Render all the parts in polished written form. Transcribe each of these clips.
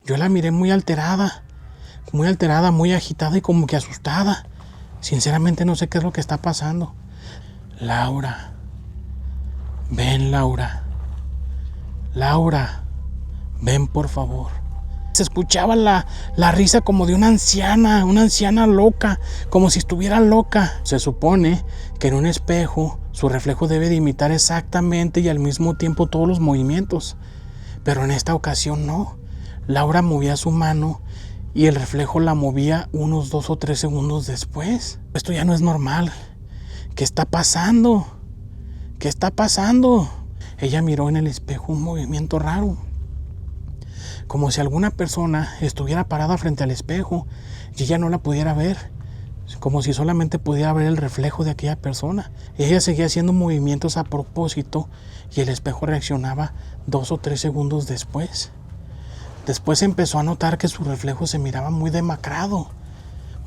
yo la miré muy alterada, muy agitada y como que asustada. Sinceramente no sé qué es lo que está pasando. Laura, ven Laura, Laura, ven por favor. Se escuchaba la risa como de una anciana loca, como si estuviera loca. Se supone que en un espejo su reflejo debe de imitar exactamente y al mismo tiempo todos los movimientos. Pero en esta ocasión no. Laura movía su mano y el reflejo la movía unos 2 o 3 segundos después. Esto ya no es normal. ¿Qué está pasando? ¿Qué está pasando? Ella miró en el espejo un movimiento raro, como si alguna persona estuviera parada frente al espejo y ella no la pudiera ver, como si solamente pudiera ver el reflejo de aquella persona. Ella seguía haciendo movimientos a propósito y el espejo reaccionaba 2 o 3 segundos después. Después empezó a notar que su reflejo se miraba muy demacrado,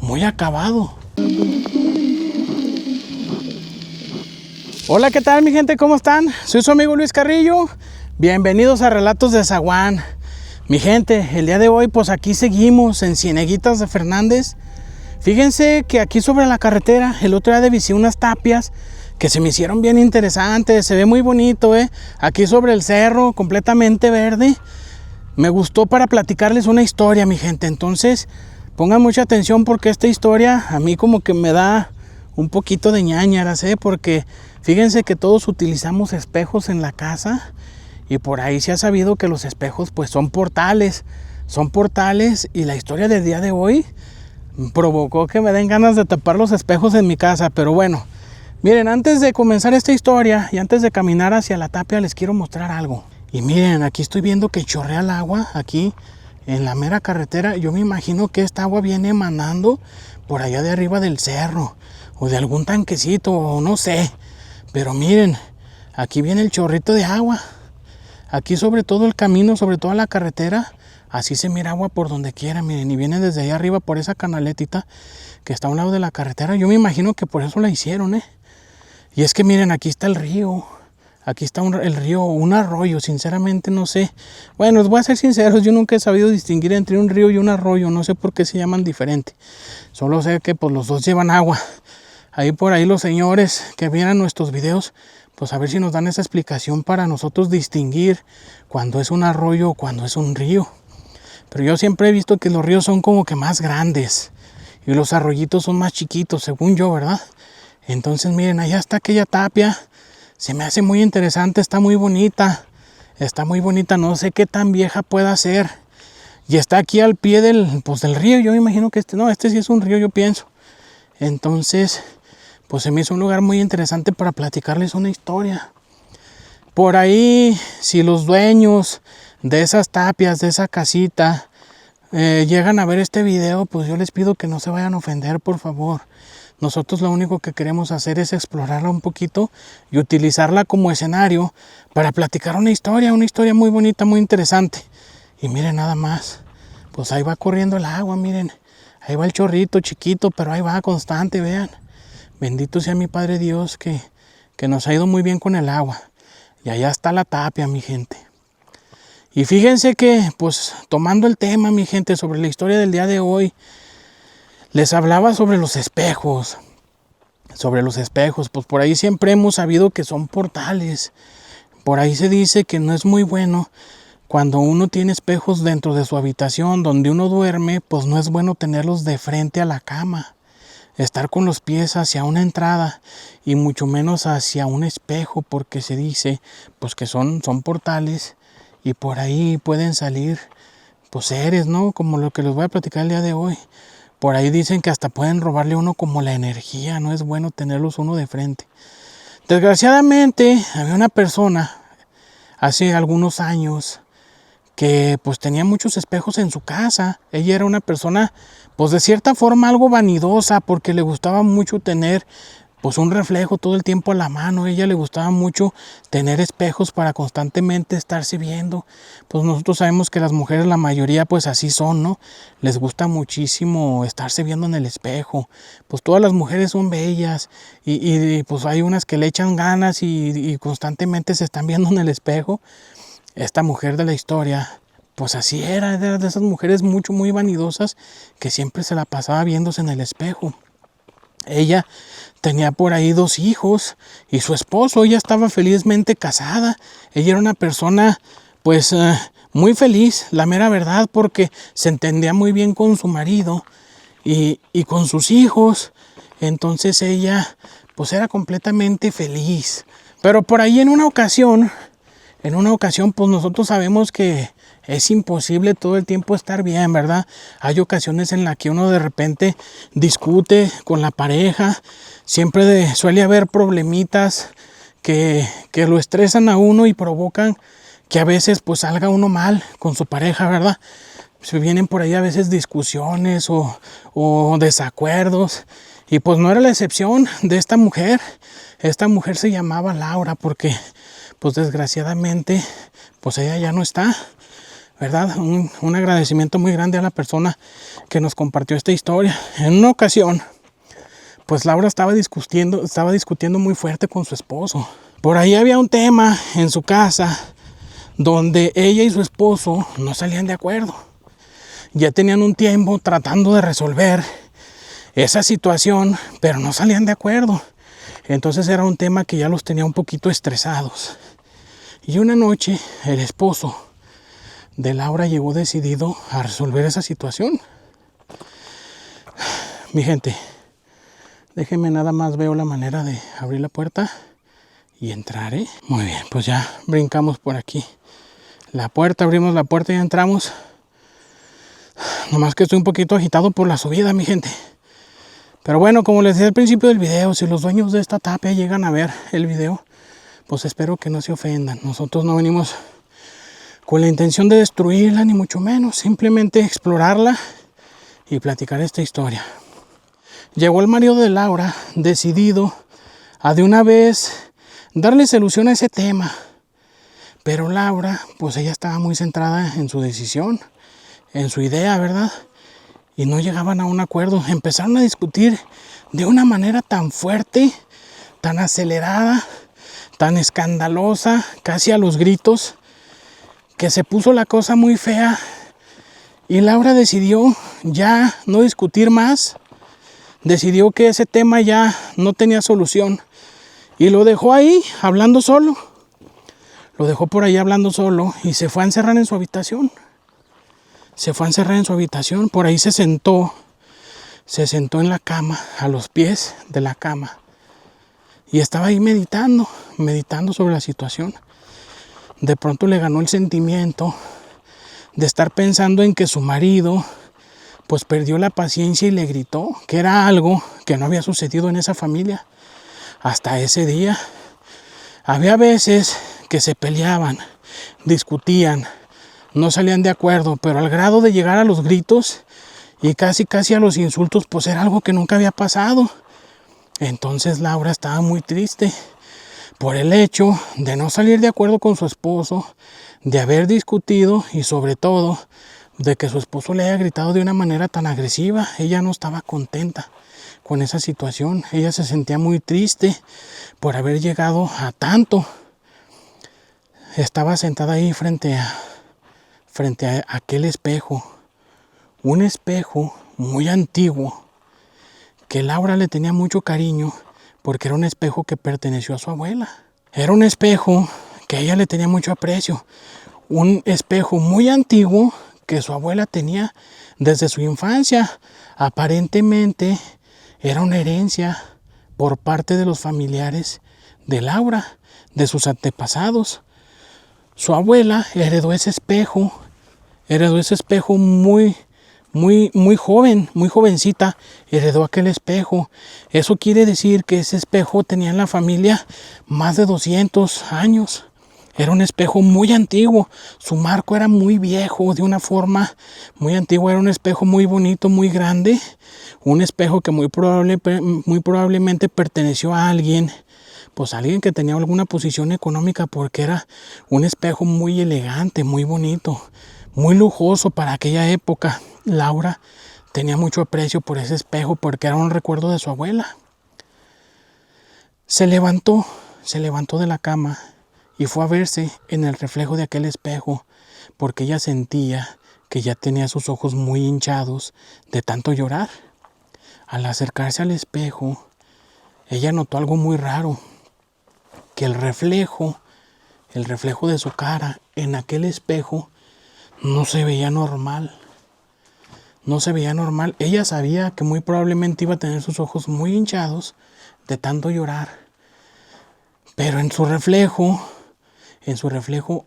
muy acabado. Hola, ¿qué tal mi gente? ¿Cómo están? Soy su amigo Luis Carrillo. Bienvenidos a Relatos de Zaguán. Mi gente, el día de hoy pues aquí seguimos en Cieneguitas de Fernández. Fíjense que aquí sobre la carretera el otro día visité unas tapias que se me hicieron bien interesantes. Se ve muy bonito, aquí sobre el cerro, completamente verde. Me gustó para platicarles una historia, mi gente. Entonces pongan mucha atención porque esta historia a mí como que me da un poquito de ñáñaras, porque fíjense que todos utilizamos espejos en la casa y por ahí se ha sabido que los espejos pues son portales y la historia del día de hoy provocó que me den ganas de tapar los espejos en mi casa. Pero bueno, miren, antes de comenzar esta historia y antes de caminar hacia la tapia les quiero mostrar algo. Y miren, aquí estoy viendo que chorrea el agua aquí en la mera carretera. Yo me imagino que esta agua viene emanando por allá de arriba del cerro o de algún tanquecito o no sé. Pero miren, aquí viene el chorrito de agua. Aquí sobre todo el camino, sobre toda la carretera, así se mira agua por donde quiera, miren, y viene desde allá arriba por esa canaletita que está a un lado de la carretera. Yo me imagino que por eso la hicieron, Y es que miren, aquí está el río, aquí está el río, un arroyo, sinceramente no sé. Bueno, les voy a ser sinceros, yo nunca he sabido distinguir entre un río y un arroyo, no sé por qué se llaman diferente. Solo sé que pues los dos llevan agua. Ahí por ahí los señores que vieran nuestros videos, pues a ver si nos dan esa explicación para nosotros distinguir cuando es un arroyo o cuando es un río. Pero yo siempre he visto que los ríos son como que más grandes y los arroyitos son más chiquitos, según yo, ¿verdad? Entonces miren, allá está aquella tapia. Se me hace muy interesante, está muy bonita, no sé qué tan vieja pueda ser. Y está aquí al pie del río. Yo me imagino que este sí es un río, yo pienso. Entonces pues se me hizo un lugar muy interesante para platicarles una historia. Por ahí, si los dueños de esas tapias, de esa casita, llegan a ver este video, pues yo les pido que no se vayan a ofender, por favor. Nosotros lo único que queremos hacer es explorarla un poquito y utilizarla como escenario para platicar una historia muy bonita, muy interesante. Y miren nada más, pues ahí va corriendo el agua, miren. Ahí va el chorrito chiquito, pero ahí va constante, vean. Bendito sea mi Padre Dios que nos ha ido muy bien con el agua. Y allá está la tapia, mi gente. Y fíjense que, pues, tomando el tema, mi gente, sobre la historia del día de hoy, les hablaba sobre los espejos. Pues por ahí siempre hemos sabido que son portales. Por ahí se dice que no es muy bueno cuando uno tiene espejos dentro de su habitación donde uno duerme, pues no es bueno tenerlos de frente a la cama. Estar con los pies hacia una entrada y mucho menos hacia un espejo, porque se dice pues que son portales y por ahí pueden salir pues seres, ¿no? Como lo que les voy a platicar el día de hoy. Por ahí dicen que hasta pueden robarle a uno como la energía, no es bueno tenerlos uno de frente. Desgraciadamente había una persona hace algunos años que pues tenía muchos espejos en su casa. Ella era una persona pues de cierta forma algo vanidosa porque le gustaba mucho tener pues un reflejo todo el tiempo a la mano. A ella le gustaba mucho tener espejos para constantemente estarse viendo. Pues nosotros sabemos que las mujeres, la mayoría pues así son, ¿no? Les gusta muchísimo estarse viendo en el espejo. Pues todas las mujeres son bellas y pues hay unas que le echan ganas y constantemente se están viendo en el espejo. Esta mujer de la historia pues así era de esas mujeres muy vanidosas que siempre se la pasaba viéndose en el espejo. Ella tenía por ahí 2 hijos y su esposo, ella estaba felizmente casada. Ella era una persona pues muy feliz, la mera verdad, porque se entendía muy bien con su marido y con sus hijos. Entonces ella pues era completamente feliz. Pero por ahí en una ocasión pues nosotros sabemos que es imposible todo el tiempo estar bien, ¿verdad? Hay ocasiones en las que uno de repente discute con la pareja, siempre suele haber problemitas que lo estresan a uno y provocan que a veces pues salga uno mal con su pareja, ¿verdad? Se vienen por ahí a veces discusiones o desacuerdos, y pues no era la excepción de esta mujer. Esta mujer se llamaba Laura porque pues desgraciadamente pues ella ya no está, ¿verdad? Un agradecimiento muy grande a la persona que nos compartió esta historia. En una ocasión pues Laura estaba discutiendo muy fuerte con su esposo. Por ahí había un tema en su casa donde ella y su esposo no salían de acuerdo. Ya tenían un tiempo tratando de resolver esa situación, pero no salían de acuerdo. Entonces era un tema que ya los tenía un poquito estresados. Y una noche el esposo de Laura llegó decidido a resolver esa situación. Mi gente, déjenme nada más, veo la manera de abrir la puerta y entrar, ¿eh? Muy bien, pues ya brincamos por aquí la puerta, abrimos la puerta y ya entramos. Nomás que estoy un poquito agitado por la subida, mi gente. Pero bueno, como les decía al principio del video, si los dueños de esta tapia llegan a ver el video, pues espero que no se ofendan. Nosotros no venimos con la intención de destruirla, ni mucho menos. Simplemente explorarla y platicar esta historia. Llegó el marido de Laura, decidido a de una vez darle solución a ese tema. Pero Laura, pues ella estaba muy centrada en su decisión, en su idea, ¿verdad? Y no llegaban a un acuerdo. Empezaron a discutir de una manera tan fuerte, tan acelerada, tan escandalosa, casi a los gritos, que se puso la cosa muy fea. Y Laura decidió ya no discutir más. Decidió que ese tema ya no tenía solución. Y lo dejó ahí, hablando solo. Lo dejó por ahí hablando solo y se fue a encerrar en su habitación. Por ahí se sentó en la cama, a los pies de la cama. Y estaba ahí meditando sobre la situación. De pronto le ganó el sentimiento de estar pensando en que su marido pues perdió la paciencia y le gritó, que era algo que no había sucedido en esa familia hasta ese día. Había veces que se peleaban, discutían, no salían de acuerdo, pero al grado de llegar a los gritos y casi a los insultos, pues era algo que nunca había pasado. Entonces Laura estaba muy triste por el hecho de no salir de acuerdo con su esposo, de haber discutido y sobre todo de que su esposo le haya gritado de una manera tan agresiva. Ella no estaba contenta con esa situación. Ella se sentía muy triste por haber llegado a tanto. Estaba sentada ahí frente a aquel espejo, un espejo muy antiguo que Laura le tenía mucho cariño porque era un espejo que perteneció a su abuela. Era un espejo que ella le tenía mucho aprecio, un espejo muy antiguo que su abuela tenía desde su infancia. Aparentemente era una herencia por parte de los familiares de Laura, de sus antepasados. Su abuela heredó ese espejo muy joven, muy jovencita, heredó aquel espejo. Eso quiere decir que ese espejo tenía en la familia más de 200 años. Era un espejo muy antiguo, su marco era muy viejo, de una forma muy antigua. Era un espejo muy bonito, muy grande, un espejo que muy probablemente perteneció a alguien, pues alguien que tenía alguna posición económica, porque era un espejo muy elegante, muy bonito, muy lujoso para aquella época. Laura tenía mucho aprecio por ese espejo porque era un recuerdo de su abuela. Se levantó de la cama y fue a verse en el reflejo de aquel espejo, porque ella sentía que ya tenía sus ojos muy hinchados de tanto llorar. Al acercarse al espejo, ella notó algo muy raro, que el reflejo de su cara en aquel espejo no se veía normal. No se veía normal. Ella sabía que muy probablemente iba a tener sus ojos muy hinchados de tanto llorar. Pero en su reflejo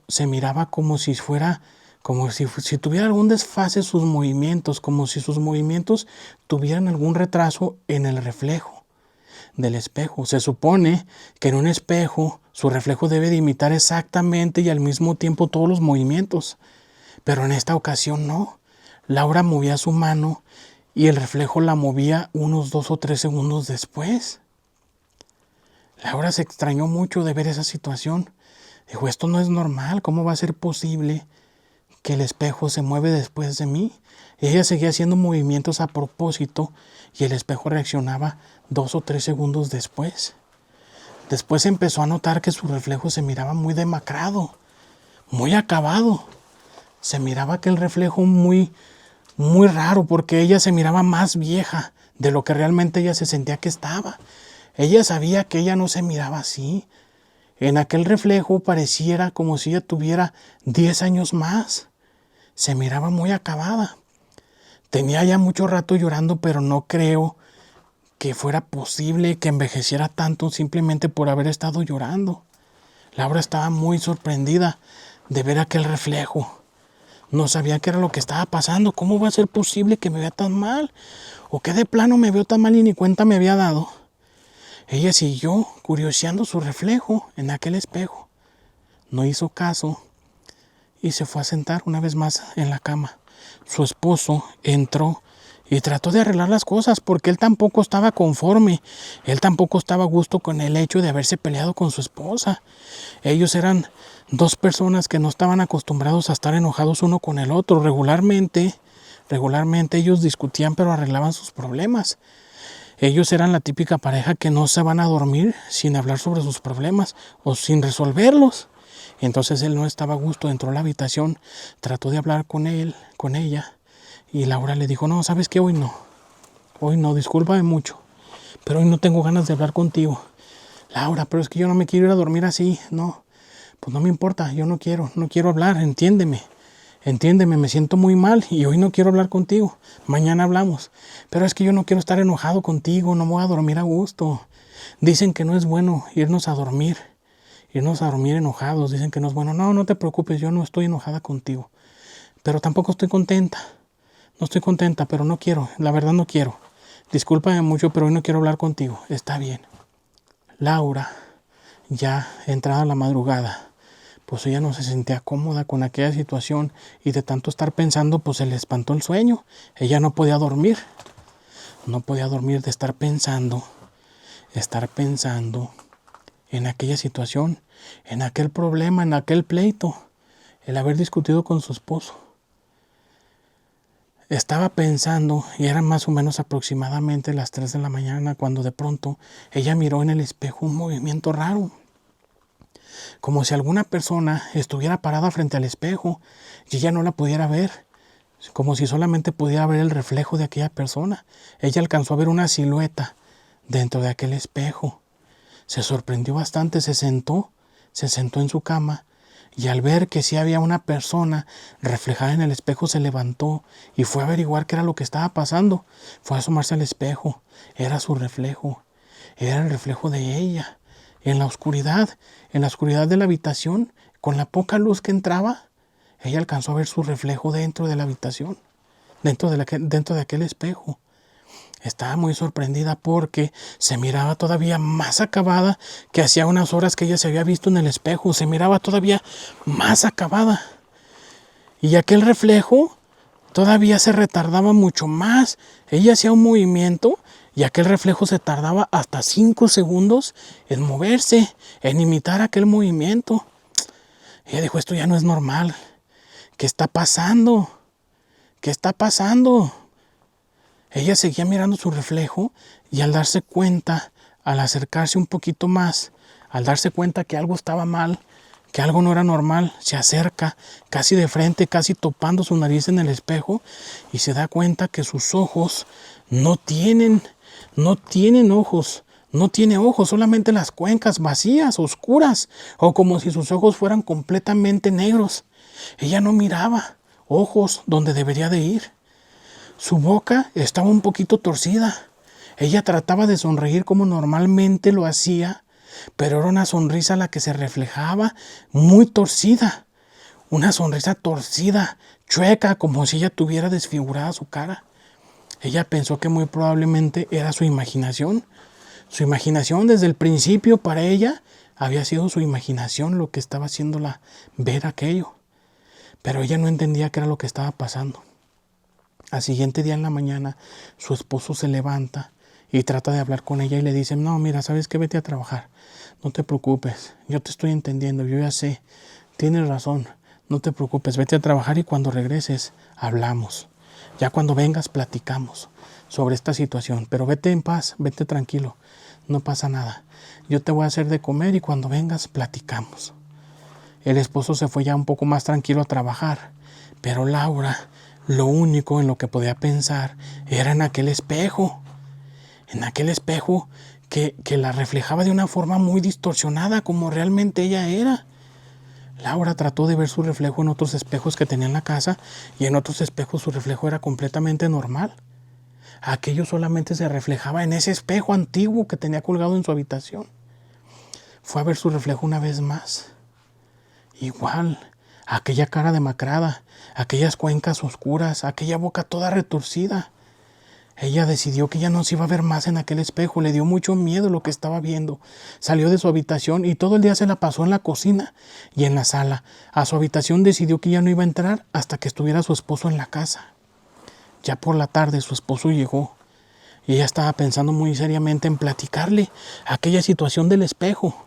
se miraba como si fuera, como si tuviera algún desfase sus movimientos, como si sus movimientos tuvieran algún retraso en el reflejo del espejo. Se supone que en un espejo su reflejo debe de imitar exactamente y al mismo tiempo todos los movimientos. Pero en esta ocasión no. Laura movía su mano y el reflejo la movía unos 2 o 3 segundos después. Laura se extrañó mucho de ver esa situación. Dijo, esto no es normal, ¿cómo va a ser posible que el espejo se mueve después de mí? Y ella seguía haciendo movimientos a propósito y el espejo reaccionaba 2 o 3 segundos después. Después empezó a notar que su reflejo se miraba muy demacrado, muy acabado. Se miraba aquel reflejo muy raro porque ella se miraba más vieja de lo que realmente ella se sentía que estaba. Ella sabía que ella no se miraba así. En aquel reflejo pareciera como si ella tuviera 10 años más. Se miraba muy acabada. Tenía ya mucho rato llorando, pero no creo que fuera posible que envejeciera tanto simplemente por haber estado llorando. Laura estaba muy sorprendida de ver aquel reflejo. No sabía qué era lo que estaba pasando. ¿Cómo va a ser posible que me vea tan mal? ¿O que de plano me veo tan mal y ni cuenta me había dado? Ella siguió curioseando su reflejo en aquel espejo. No hizo caso y se fue a sentar una vez más en la cama. Su esposo entró y trató de arreglar las cosas porque él tampoco estaba conforme. Él tampoco estaba a gusto con el hecho de haberse peleado con su esposa. Ellos eran 2 personas que no estaban acostumbrados a estar enojados uno con el otro. Regularmente ellos discutían pero arreglaban sus problemas. Ellos eran la típica pareja que no se van a dormir sin hablar sobre sus problemas o sin resolverlos. Entonces él no estaba a gusto, entró a la habitación, trató de hablar con ella, y Laura le dijo, no, ¿sabes qué? Hoy no, discúlpame mucho, pero hoy no tengo ganas de hablar contigo. Laura, pero es que yo no me quiero ir a dormir así, no, pues no me importa, yo no quiero hablar, entiéndeme, me siento muy mal y hoy no quiero hablar contigo, mañana hablamos, pero es que yo no quiero estar enojado contigo, no me voy a dormir a gusto. Dicen que no es bueno irnos a dormir enojados, dicen que no es bueno. No te preocupes, yo no estoy enojada contigo, pero tampoco estoy contenta. No estoy contenta, pero no quiero, la verdad no quiero. Discúlpame mucho, pero hoy no quiero hablar contigo. Está bien. Laura, ya entrada la madrugada, pues ella no se sentía cómoda con aquella situación y de tanto estar pensando, pues se le espantó el sueño. Ella no podía dormir. No podía dormir de estar pensando en aquella situación, en aquel problema, en aquel pleito, el haber discutido con su esposo. Estaba pensando y eran más o menos aproximadamente las 3 de la mañana cuando de pronto ella miró en el espejo un movimiento raro, como si alguna persona estuviera parada frente al espejo y ella no la pudiera ver, como si solamente pudiera ver el reflejo de aquella persona. Ella alcanzó a ver una silueta dentro de aquel espejo. Se sorprendió bastante, se sentó en su cama y al ver que sí había una persona reflejada en el espejo se levantó y fue a averiguar qué era lo que estaba pasando. Fue a asomarse al espejo, era su reflejo, era el reflejo de ella. En la oscuridad de la habitación, con la poca luz que entraba, ella alcanzó a ver su reflejo dentro de la habitación, dentro de aquel espejo. Estaba muy sorprendida porque se miraba todavía más acabada que hacía unas horas que ella se había visto en el espejo. Se miraba todavía más acabada. Y aquel reflejo todavía se retardaba mucho más. Ella hacía un movimiento y aquel reflejo se tardaba hasta 5 segundos en moverse, en imitar aquel movimiento. Ella dijo, esto ya no es normal. ¿Qué está pasando? ¿Qué está pasando? Ella seguía mirando su reflejo y al darse cuenta, al acercarse un poquito más, al darse cuenta que algo estaba mal, que algo no era normal. Se acerca casi de frente, casi topando su nariz en el espejo, y se da cuenta que sus ojos no tienen ojos. No tiene ojos, solamente las cuencas vacías, oscuras, o como si sus ojos fueran completamente negros. Ella no miraba ojos donde debería de ir. Su boca estaba un poquito torcida. Ella trataba de sonreír como normalmente lo hacía, pero era una sonrisa la que se reflejaba muy torcida. Una sonrisa torcida, chueca, como si ella tuviera desfigurada su cara. Ella pensó que muy probablemente era su imaginación. Su imaginación desde el principio para ella había sido su imaginación lo que estaba haciéndola ver aquello. Pero ella no entendía qué era lo que estaba pasando. Al siguiente día en la mañana, su esposo se levanta y trata de hablar con ella y le dice: no, mira, ¿sabes qué? Vete a trabajar. No te preocupes, yo te estoy entendiendo, yo ya sé. Tienes razón, no te preocupes, vete a trabajar y cuando regreses hablamos. Ya cuando vengas platicamos sobre esta situación, pero vete en paz, vete tranquilo, no pasa nada. Yo te voy a hacer de comer y cuando vengas platicamos. El esposo se fue ya un poco más tranquilo a trabajar, pero Laura, lo único en lo que podía pensar era en aquel espejo que la reflejaba de una forma muy distorsionada como realmente ella era. Laura trató de ver su reflejo en otros espejos que tenía en la casa y en otros espejos su reflejo era completamente normal. Aquello solamente se reflejaba en ese espejo antiguo que tenía colgado en su habitación. Fue a ver su reflejo una vez más. Igual, aquella cara demacrada, aquellas cuencas oscuras, aquella boca toda retorcida. Ella decidió que ya no se iba a ver más en aquel espejo, le dio mucho miedo lo que estaba viendo. Salió de su habitación y todo el día se la pasó en la cocina y en la sala. A su habitación decidió que ya no iba a entrar hasta que estuviera su esposo en la casa. Ya por la tarde su esposo llegó y ella estaba pensando muy seriamente en platicarle aquella situación del espejo.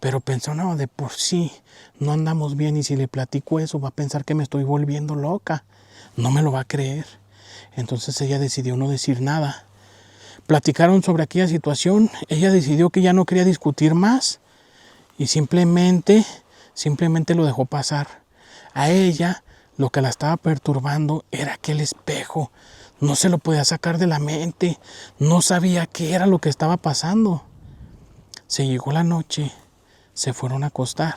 Pero pensó, no, de por sí no andamos bien y si le platico eso va a pensar que me estoy volviendo loca. No me lo va a creer. Entonces ella decidió no decir nada. Platicaron sobre aquella situación. Ella decidió que ya no quería discutir más y simplemente lo dejó pasar. A ella lo que la estaba perturbando era aquel espejo. No se lo podía sacar de la mente. No sabía qué era lo que estaba pasando. Se llegó la noche. Se fueron a acostar.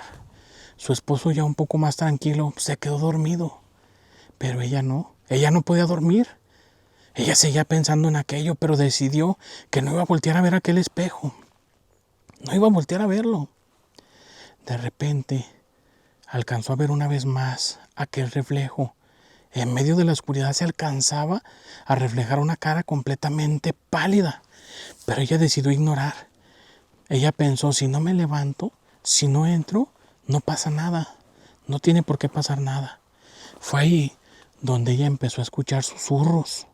Su esposo, ya un poco más tranquilo, se quedó dormido. Pero ella no podía dormir. Ella seguía pensando en aquello, pero decidió que no iba a voltear a ver aquel espejo. No iba a voltear a verlo. De repente, alcanzó a ver una vez más aquel reflejo. En medio de la oscuridad se alcanzaba a reflejar una cara completamente pálida. Pero ella decidió ignorar. Ella pensó, si no me levanto, si no entro, no pasa nada. No tiene por qué pasar nada. Fue ahí donde ella empezó a escuchar susurros.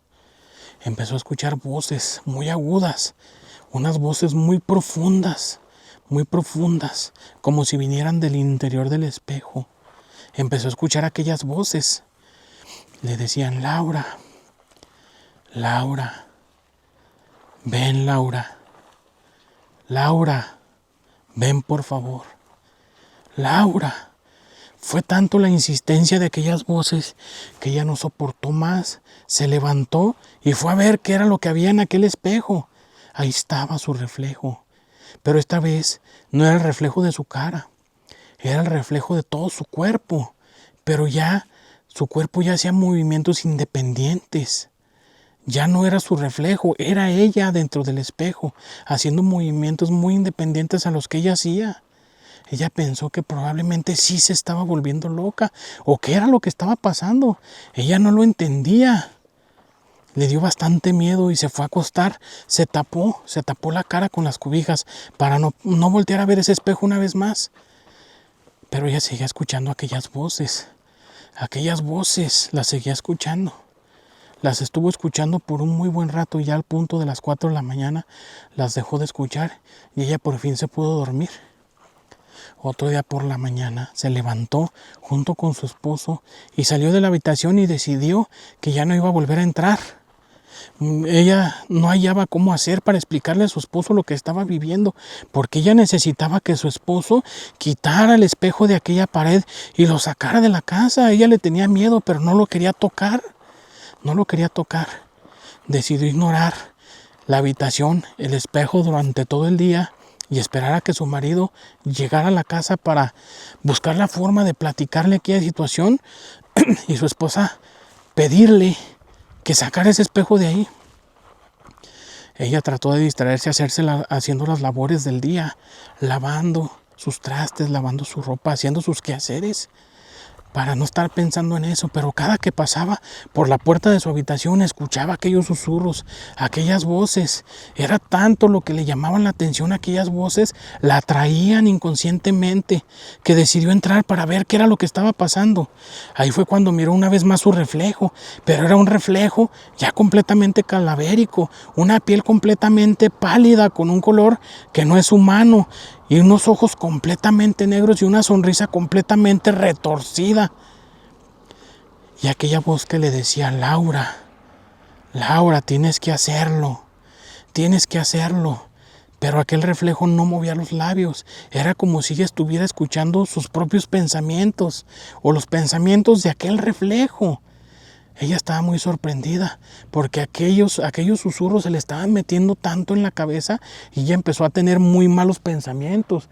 Empezó a escuchar voces muy agudas, unas voces muy profundas, como si vinieran del interior del espejo. Empezó a escuchar aquellas voces. Le decían: Laura, Laura, ven Laura, Laura, ven por favor, Laura. Fue tanto la insistencia de aquellas voces que ella no soportó más. Se levantó y fue a ver qué era lo que había en aquel espejo. Ahí estaba su reflejo. Pero esta vez no era el reflejo de su cara. Era el reflejo de todo su cuerpo. Pero ya su cuerpo ya hacía movimientos independientes. Ya no era su reflejo, era ella dentro del espejo, haciendo movimientos muy independientes a los que ella hacía. Ella pensó que probablemente sí se estaba volviendo loca o qué era lo que estaba pasando. Ella no lo entendía. Le dio bastante miedo y se fue a acostar. Se tapó la cara con las cobijas para no voltear a ver ese espejo una vez más. Pero ella seguía escuchando aquellas voces. Aquellas voces las seguía escuchando. Las estuvo escuchando por un muy buen rato y ya al punto de las 4 de la mañana las dejó de escuchar y ella por fin se pudo dormir. Otro día por la mañana se levantó junto con su esposo y salió de la habitación y decidió que ya no iba a volver a entrar. Ella no hallaba cómo hacer para explicarle a su esposo lo que estaba viviendo, porque ella necesitaba que su esposo quitara el espejo de aquella pared y lo sacara de la casa. Ella le tenía miedo, pero no lo quería tocar. No lo quería tocar. Decidió ignorar la habitación, el espejo durante todo el día y esperar a que su marido llegara a la casa para buscar la forma de platicarle aquella situación y su esposa pedirle que sacara ese espejo de ahí. Ella trató de distraerse haciendo las labores del día, lavando sus trastes, lavando su ropa, haciendo sus quehaceres, para no estar pensando en eso, pero cada que pasaba por la puerta de su habitación escuchaba aquellos susurros, aquellas voces. Era tanto lo que le llamaban la atención aquellas voces, la atraían inconscientemente, que decidió entrar para ver qué era lo que estaba pasando. Ahí fue cuando miró una vez más su reflejo, pero era un reflejo ya completamente cadavérico, una piel completamente pálida con un color que no es humano, y unos ojos completamente negros y una sonrisa completamente retorcida. Y aquella voz que le decía: Laura, Laura, tienes que hacerlo, tienes que hacerlo. Pero aquel reflejo no movía los labios. Era como si ella estuviera escuchando sus propios pensamientos o los pensamientos de aquel reflejo. Ella estaba muy sorprendida porque aquellos susurros se le estaban metiendo tanto en la cabeza y ella empezó a tener muy malos pensamientos.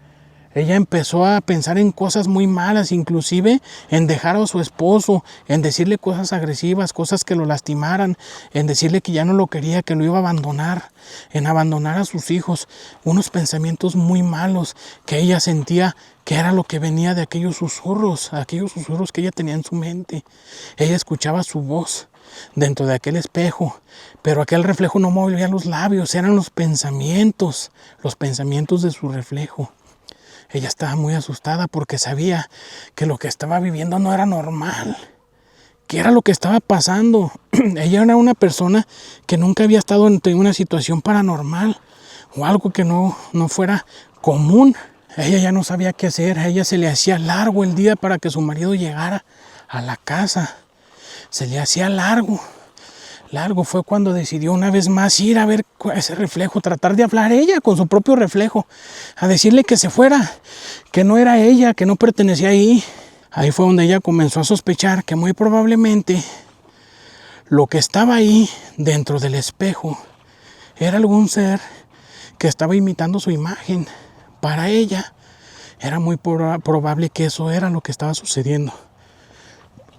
Ella empezó a pensar en cosas muy malas, inclusive en dejar a su esposo, en decirle cosas agresivas, cosas que lo lastimaran, en decirle que ya no lo quería, que lo iba a abandonar, en abandonar a sus hijos. Unos pensamientos muy malos que ella sentía que era lo que venía de aquellos susurros que ella tenía en su mente. Ella escuchaba su voz dentro de aquel espejo, pero aquel reflejo no movía los labios, eran los pensamientos de su reflejo. Ella estaba muy asustada porque sabía que lo que estaba viviendo no era normal, que era lo que estaba pasando. Ella era una persona que nunca había estado en una situación paranormal o algo que no fuera común. Ella ya no sabía qué hacer, a ella se le hacía largo el día para que su marido llegara a la casa. Se le hacía largo. Fue cuando decidió una vez más ir a ver ese reflejo, tratar de hablar ella con su propio reflejo, a decirle que se fuera, que no era ella, que no pertenecía ahí. Ahí fue donde ella comenzó a sospechar que muy probablemente lo que estaba ahí dentro del espejo era algún ser que estaba imitando su imagen. Para ella era muy probable que eso era lo que estaba sucediendo.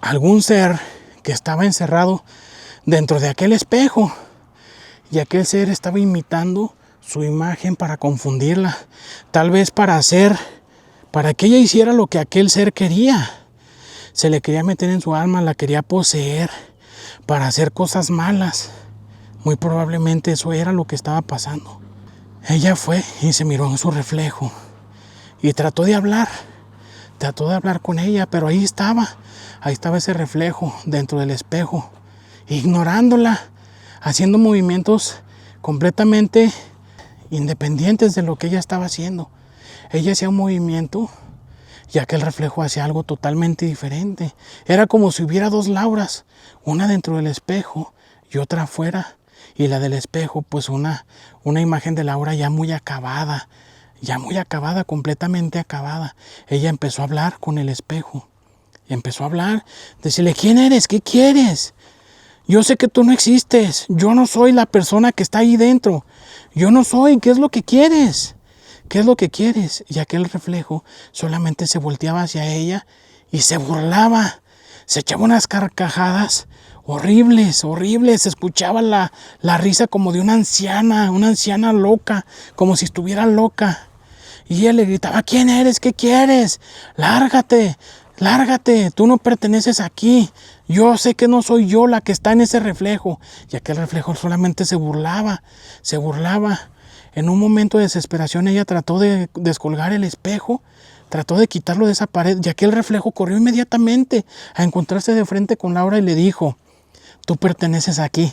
Algún ser que estaba encerrado dentro de aquel espejo, y aquel ser estaba imitando su imagen para confundirla, tal vez para que ella hiciera lo que aquel ser quería. Se le quería meter en su alma, la quería poseer para hacer cosas malas. Muy probablemente eso era lo que estaba pasando. Ella fue y se miró en su reflejo y trató de hablar con ella, pero ahí estaba ese reflejo dentro del espejo, ignorándola, haciendo movimientos completamente independientes de lo que ella estaba haciendo. Ella hacía un movimiento y aquel reflejo hacía algo totalmente diferente. Era como si hubiera dos Lauras, una dentro del espejo y otra afuera. Y la del espejo, pues una imagen de Laura ya muy acabada, completamente acabada. Ella empezó a hablar con el espejo. Empezó a hablar, decirle: ¿quién eres? ¿Qué quieres? Yo sé que tú no existes. Yo no soy la persona que está ahí dentro. Yo no soy. ¿Qué es lo que quieres? ¿Qué es lo que quieres? Y aquel reflejo solamente se volteaba hacia ella y se burlaba. Se echaba unas carcajadas horribles. Se escuchaba la risa como de una anciana loca, como si estuviera loca. Y ella le gritaba: ¿quién eres? ¿Qué quieres? Lárgate, tú no perteneces aquí. Yo sé que no soy yo la que está en ese reflejo. Y aquel reflejo solamente se burlaba. En un momento de desesperación ella trató de descolgar el espejo, trató de quitarlo de esa pared, y aquel reflejo corrió inmediatamente a encontrarse de frente con Laura y le dijo: tú perteneces aquí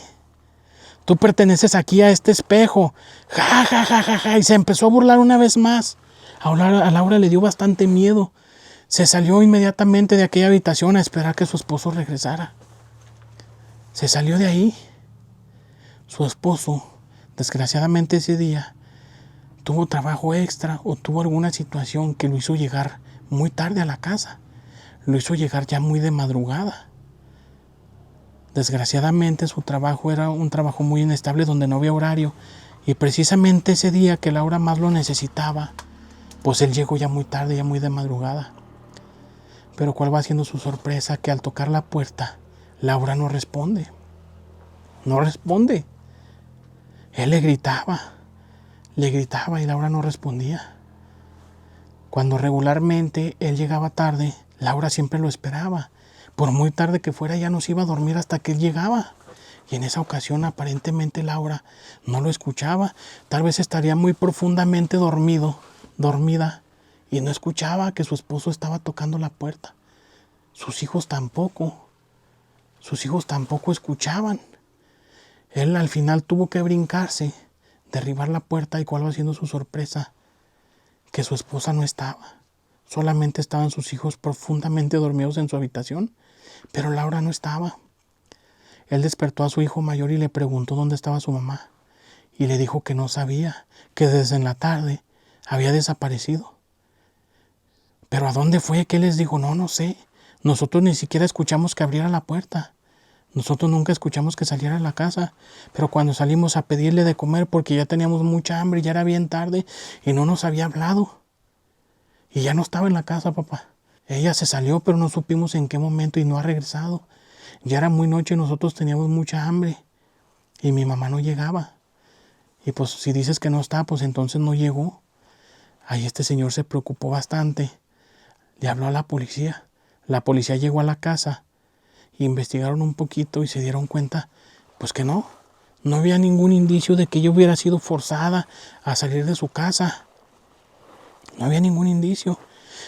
a este espejo. Ja, ja, ja, ja, ja. Y se empezó a burlar una vez más. A Laura le dio bastante miedo. Se salió inmediatamente de aquella habitación a esperar que su esposo regresara. Se salió de ahí su esposo, desgraciadamente ese día, tuvo trabajo extra o tuvo alguna situación que lo hizo llegar muy tarde a la casa. Lo hizo llegar ya muy de madrugada. Desgraciadamente su trabajo era un trabajo muy inestable donde no había horario. Y precisamente ese día que Laura más lo necesitaba, pues él llegó ya muy tarde, ya muy de madrugada. Pero ¿cuál va siendo su sorpresa? Que al tocar la puerta, Laura no responde. No responde. Él le gritaba y Laura no respondía. Cuando regularmente él llegaba tarde, Laura siempre lo esperaba. Por muy tarde que fuera, ya no se iba a dormir hasta que él llegaba. Y en esa ocasión aparentemente Laura no lo escuchaba. Tal vez estaría muy profundamente dormida, y no escuchaba que su esposo estaba tocando la puerta. Sus hijos tampoco escuchaban. Él al final tuvo que brincarse, derribar la puerta, y cuál va siendo su sorpresa, que su esposa no estaba. Solamente estaban sus hijos profundamente dormidos en su habitación, pero Laura no estaba. Él despertó a su hijo mayor y le preguntó dónde estaba su mamá, y le dijo que no sabía, que desde en la tarde había desaparecido. ¿Pero a dónde fue? ¿Qué les dijo? No sé. Nosotros ni siquiera escuchamos que abriera la puerta. Nosotros nunca escuchamos que saliera a la casa. Pero cuando salimos a pedirle de comer porque ya teníamos mucha hambre, ya era bien tarde y no nos había hablado. Y ya no estaba en la casa, papá. Ella se salió, pero no supimos en qué momento y no ha regresado. Ya era muy noche y nosotros teníamos mucha hambre. Y mi mamá no llegaba. Y pues si dices que no está, pues entonces no llegó. Ahí este señor se preocupó bastante. Le habló a la policía. La policía llegó a la casa, investigaron un poquito y se dieron cuenta, pues que no había ningún indicio de que ella hubiera sido forzada a salir de su casa. No había ningún indicio.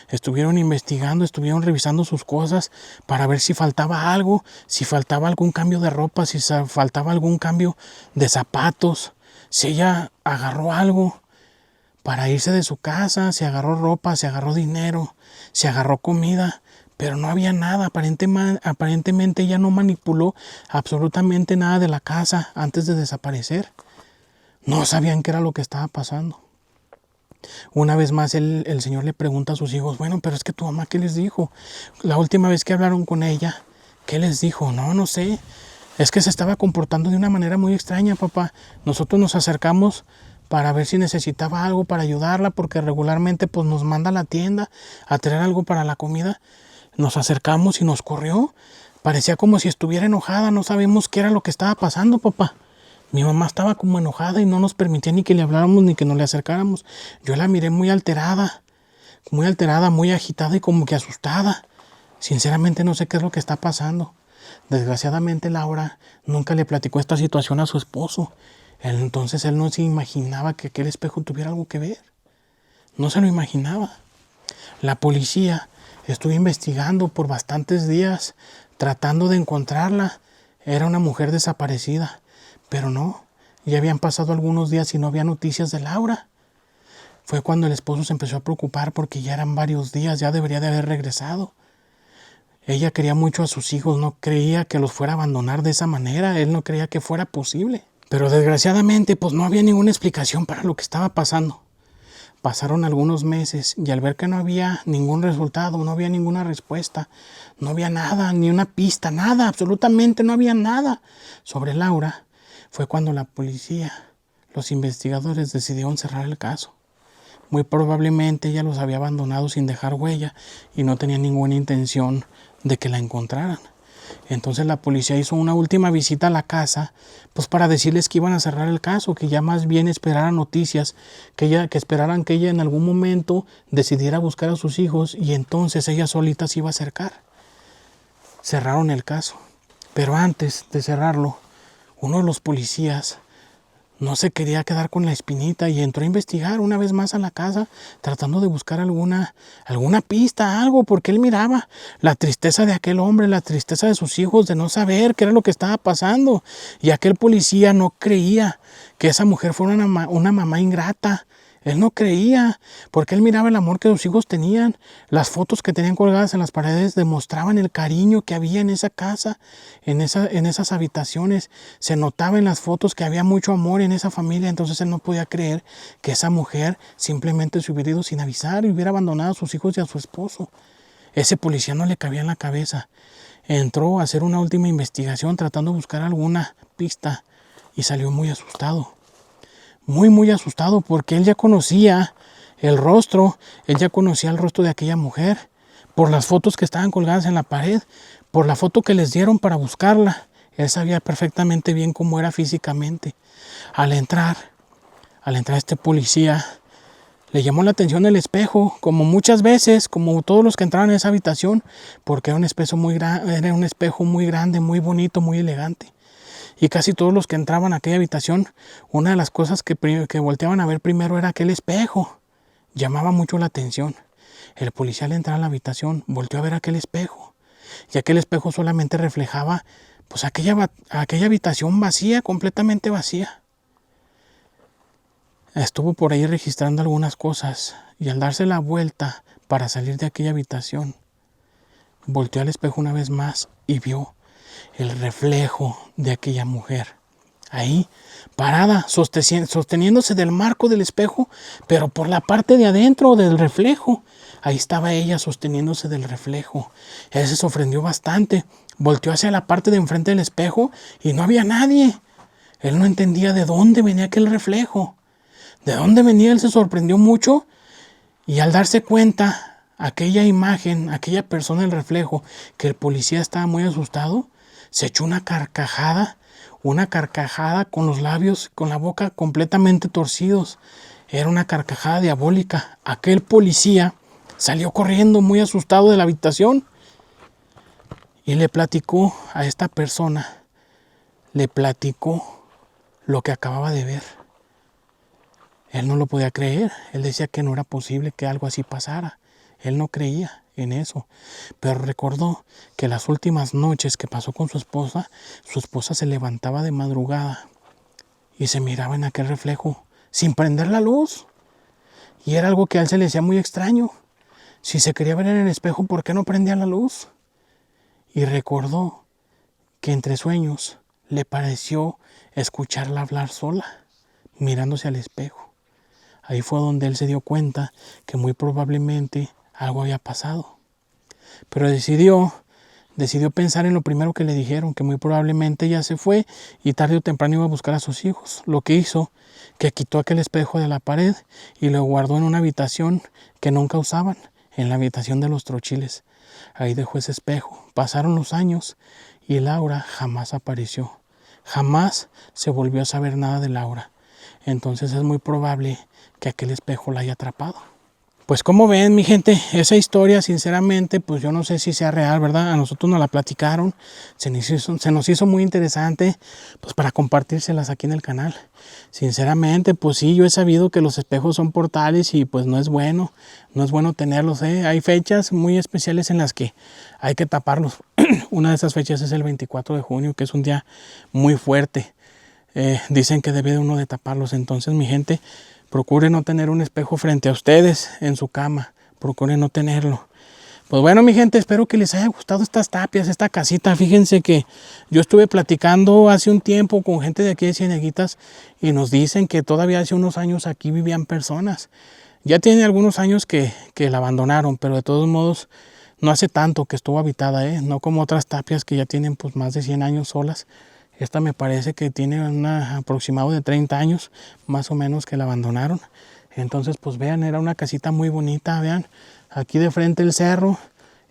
Estuvieron investigando, estuvieron revisando sus cosas para ver si faltaba algo, si faltaba algún cambio de ropa, si faltaba algún cambio de zapatos, si ella agarró algo para irse de su casa, si agarró ropa, si agarró dinero, si agarró comida, pero no había nada. Aparentemente ella no manipuló absolutamente nada de la casa antes de desaparecer. No sabían qué era lo que estaba pasando. Una vez más el señor le pregunta a sus hijos, bueno, pero es que tu mamá, ¿qué les dijo? La última vez que hablaron con ella, ¿qué les dijo? No sé. Es que se estaba comportando de una manera muy extraña, papá. Nosotros nos acercamos para ver si necesitaba algo para ayudarla, porque regularmente pues nos manda a la tienda a traer algo para la comida. Nos acercamos y nos corrió. Parecía como si estuviera enojada, no sabemos qué era lo que estaba pasando, papá. Mi mamá estaba como enojada y no nos permitía ni que le habláramos ni que nos le acercáramos. Yo la miré muy alterada, muy agitada y como que asustada. Sinceramente no sé qué es lo que está pasando. Desgraciadamente Laura nunca le platicó esta situación a su esposo. Entonces él no se imaginaba que aquel espejo tuviera algo que ver. No se lo imaginaba. La policía estuvo investigando por bastantes días, tratando de encontrarla. Era una mujer desaparecida, pero no. Ya habían pasado algunos días y no había noticias de Laura. Fue cuando el esposo se empezó a preocupar porque ya eran varios días, ya debería de haber regresado. Ella quería mucho a sus hijos, no creía que los fuera a abandonar de esa manera, él no creía que fuera posible. Pero desgraciadamente pues no había ninguna explicación para lo que estaba pasando. Pasaron algunos meses y al ver que no había ningún resultado, no había ninguna respuesta, no había nada, ni una pista, nada, absolutamente no había nada sobre Laura, fue cuando la policía, los investigadores decidieron cerrar el caso. Muy probablemente ella los había abandonado sin dejar huella y no tenía ninguna intención de que la encontraran. Entonces la policía hizo una última visita a la casa, pues para decirles que iban a cerrar el caso, que ya más bien esperaran noticias, que esperaran que ella en algún momento decidiera buscar a sus hijos y entonces ella solita se iba a acercar. Cerraron el caso, pero antes de cerrarlo, uno de los policías no se quería quedar con la espinita y entró a investigar una vez más a la casa, tratando de buscar alguna pista, algo, porque él miraba la tristeza de aquel hombre, la tristeza de sus hijos, de no saber qué era lo que estaba pasando. Y aquel policía no creía que esa mujer fuera una mamá ingrata. Él no creía, porque él miraba el amor que sus hijos tenían. Las fotos que tenían colgadas en las paredes demostraban el cariño que había en esa casa, en esas habitaciones. Se notaba en las fotos que había mucho amor en esa familia. Entonces él no podía creer que esa mujer simplemente se hubiera ido sin avisar y hubiera abandonado a sus hijos y a su esposo. Ese policía no le cabía en la cabeza. Entró a hacer una última investigación tratando de buscar alguna pista y salió muy asustado. Muy asustado, porque él ya conocía el rostro, él ya conocía el rostro de aquella mujer, por las fotos que estaban colgadas en la pared, por la foto que les dieron para buscarla. Él sabía perfectamente bien cómo era físicamente. Al entrar este policía, le llamó la atención el espejo, como muchas veces, como todos los que entraban en esa habitación, porque era un espejo muy grande, muy bonito, muy elegante. Y casi todos los que entraban a aquella habitación, una de las cosas que volteaban a ver primero era aquel espejo. Llamaba mucho la atención. El policía al entrar a la habitación volteó a ver aquel espejo. Y aquel espejo solamente reflejaba pues aquella habitación vacía, completamente vacía. Estuvo por ahí registrando algunas cosas y al darse la vuelta para salir de aquella habitación, volteó al espejo una vez más y vio el reflejo de aquella mujer. Ahí, parada, sosteniéndose del marco del espejo, pero por la parte de adentro del reflejo. Ahí estaba ella sosteniéndose del reflejo. Él se sorprendió bastante. Volteó hacia la parte de enfrente del espejo y no había nadie. Él no entendía de dónde venía aquel reflejo. ¿De dónde venía? Él se sorprendió mucho y al darse cuenta, aquella imagen, aquella persona, el reflejo, que el policía estaba muy asustado, se echó una carcajada con los labios, con la boca completamente torcidos. Era una carcajada diabólica. Aquel policía salió corriendo muy asustado de la habitación y le platicó a esta persona, le platicó lo que acababa de ver. Él no lo podía creer. Él decía que no era posible que algo así pasara. Él no creía en eso. Pero recordó que las últimas noches que pasó con su esposa se levantaba de madrugada y se miraba en aquel reflejo sin prender la luz. Y era algo que a él se le decía muy extraño. Si se quería ver en el espejo, ¿por qué no prendía la luz? Y recordó que entre sueños le pareció escucharla hablar sola, mirándose al espejo. Ahí fue donde él se dio cuenta que muy probablemente algo había pasado. Pero decidió pensar en lo primero que le dijeron, que muy probablemente ella se fue y tarde o temprano iba a buscar a sus hijos. Lo que hizo, que quitó aquel espejo de la pared y lo guardó en una habitación que nunca usaban, en la habitación de los trochiles. Ahí dejó ese espejo. Pasaron los años y Laura jamás apareció. Jamás se volvió a saber nada de Laura. Entonces es muy probable que aquel espejo la haya atrapado. Pues como ven, mi gente, esa historia sinceramente pues yo no sé si sea real, ¿verdad? A nosotros nos la platicaron, se nos hizo muy interesante pues para compartírselas aquí en el canal. Sinceramente pues sí, yo he sabido que los espejos son portales y pues no es bueno tenerlos, ¿eh? Hay fechas muy especiales en las que hay que taparlos. Una de esas fechas es el 24 de junio, que es un día muy fuerte. Dicen que debe uno de taparlos. Entonces, mi gente, procure no tener un espejo frente a ustedes en su cama. Procure no tenerlo. Pues bueno, mi gente, espero que les haya gustado estas tapias, esta casita. Fíjense que yo estuve platicando hace un tiempo con gente de aquí de Cieneguitas y nos dicen que todavía hace unos años aquí vivían personas. Ya tiene algunos años que la abandonaron, pero de todos modos no hace tanto que estuvo habitada, no como otras tapias que ya tienen pues más de 100 años solas. Esta me parece que tiene un aproximado de 30 años, más o menos, que la abandonaron. Entonces, pues vean, era una casita muy bonita, vean. Aquí de frente el cerro,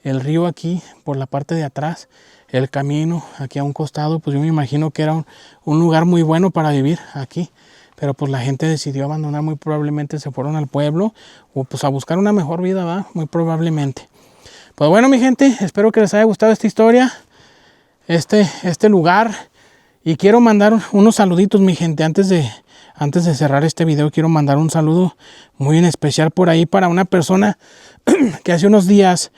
el río aquí por la parte de atrás, el camino aquí a un costado, pues yo me imagino que era un lugar muy bueno para vivir aquí. Pero pues la gente decidió abandonar, muy probablemente se fueron al pueblo o pues a buscar una mejor vida, ¿va? Muy probablemente. Pues bueno, mi gente, espero que les haya gustado esta historia, este lugar. Y quiero mandar unos saluditos, mi gente, antes de cerrar este video. Quiero mandar un saludo muy en especial por ahí para una persona que hace unos días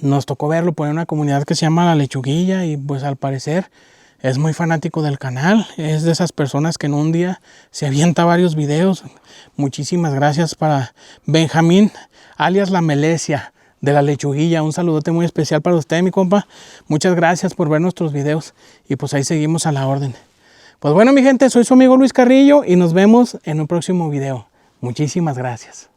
nos tocó verlo por una comunidad que se llama La Lechuguilla y pues al parecer es muy fanático del canal, es de esas personas que en un día se avienta varios videos. Muchísimas gracias para Benjamín, alias La Melesia, de la Lechuguilla. Un saludote muy especial para usted, mi compa. Muchas gracias por ver nuestros videos y pues ahí seguimos a la orden. Pues bueno, mi gente, soy su amigo Luis Carrillo y nos vemos en un próximo video. Muchísimas gracias.